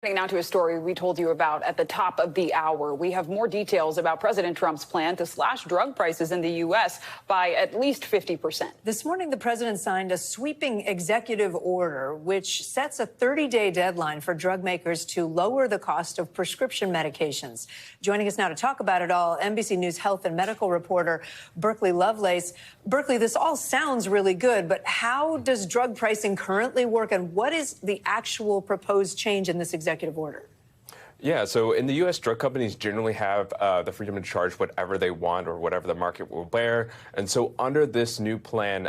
Now to a story we told you about at the top of the hour. We have more details about President Trump's plan to slash drug prices in the U.S. by at least 50%. This morning, the president signed a sweeping executive order which sets a 30-day deadline for drug makers to lower the cost of prescription medications. Joining us now to talk about it all, NBC News health and medical reporter Berkeley Lovelace. Berkeley, this all sounds really good, but how does drug pricing currently work, and what is the actual proposed change in this executive order? Yeah, so in the U.S., drug companies generally have the freedom to charge whatever they want or whatever the market will bear. And so under this new plan,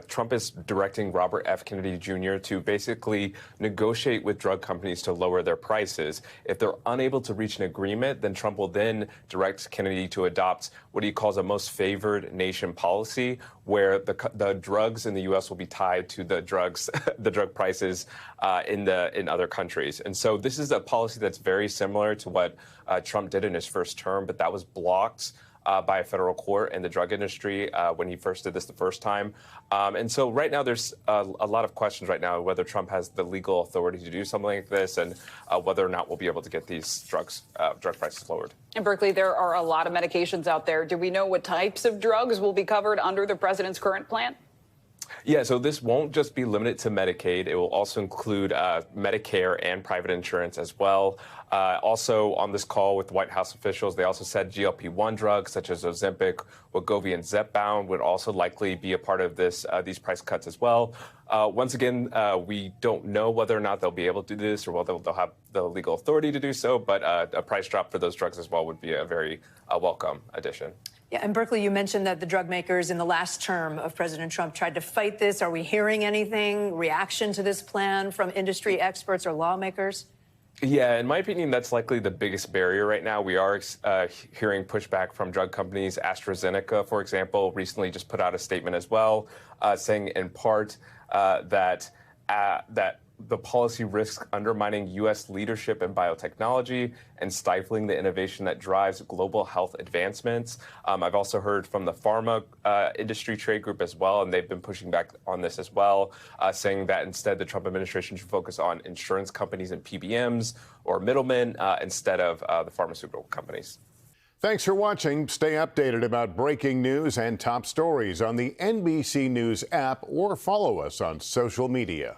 Trump is directing Robert F. Kennedy Jr. to basically negotiate with drug companies to lower their prices. If they're unable to reach an agreement, then Trump will then direct Kennedy to adopt what he calls a most favored nation policy, where the drugs in the U.S. will be tied to the drug prices in other countries. And so this is a policy that's very similar to what Trump did in his first term, but that was blocked by a federal court in the drug industry when he first did this the first time. And so right now there's a lot of questions right now whether Trump has the legal authority to do something like this and whether or not we'll be able to get these drug prices lowered. And Berkeley, there are a lot of medications out there. Do we know what types of drugs will be covered under the president's current plan? Yeah, so this won't just be limited to Medicaid. It will also include Medicare and private insurance as well. Also on this call with White House officials, they also said GLP-1 drugs such as Ozempic, Wegovy, and Zepbound would also likely be a part of these price cuts as well. Once again, we don't know whether or not they'll be able to do this or whether they'll have the legal authority to do so, but a price drop for those drugs as well would be a very welcome addition. Yeah, and Berkeley, you mentioned that the drug makers in the last term of President Trump tried to fight this. Are we hearing anything, reaction to this plan from industry experts or lawmakers? Yeah, in my opinion, that's likely the biggest barrier right now. We are hearing pushback from drug companies. AstraZeneca, for example, recently just put out a statement as well, saying in part that the policy risks undermining U.S. leadership in biotechnology and stifling the innovation that drives global health advancements. I've also heard from the pharma industry trade group as well, and they've been pushing back on this as well, saying that instead the Trump administration should focus on insurance companies and PBMs or middlemen instead of the pharmaceutical companies. Thanks for watching. Stay updated about breaking news and top stories on the NBC News app or follow us on social media.